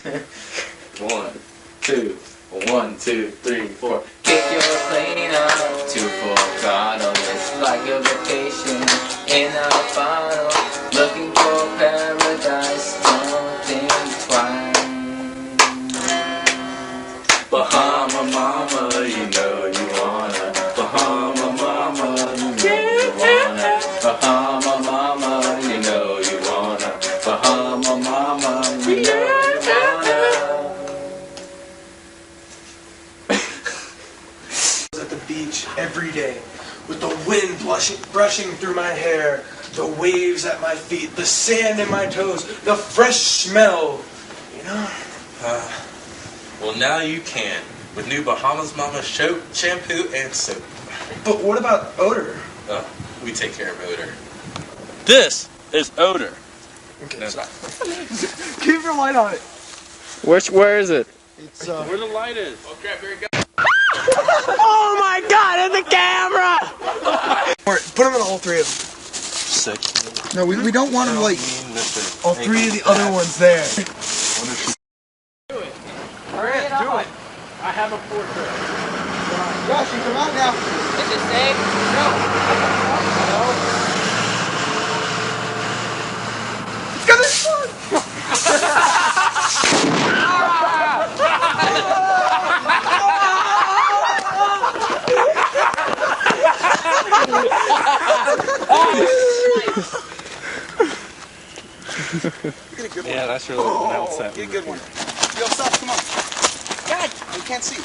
1, 2, 1, 2, 3, 4. Kick your plane up to full throttle. It's like a vacation in a bottle. Looking for paradise, don't think twice. Bahama mama, you know you wanna. Bahama mama, you know you wanna. Bahama mama, you know you wanna. Bahama mama, you know you wanna. At the beach every day, with the wind brushing through my hair, the waves at my feet, the sand in my toes, the fresh smell, you know? Well, now you can, with new Bahamas Mama shampoo and soap. But what about odor? We take care of odor. This is Oder. Okay, No. stop. Keep your light on it. Where is it? It's Where the light is? Oh crap, here we go. Oh my God! In the camera! Alright, put them in all three of them. Sick. No, we don't want them like all three of the other ones there. Alright, do it. I have a portrait. Josh, you come out now. Is it safe? No. It's gonna be fun. Yeah, that's really melts that. Get a good one. Yo, stop, come on. God, you can't see.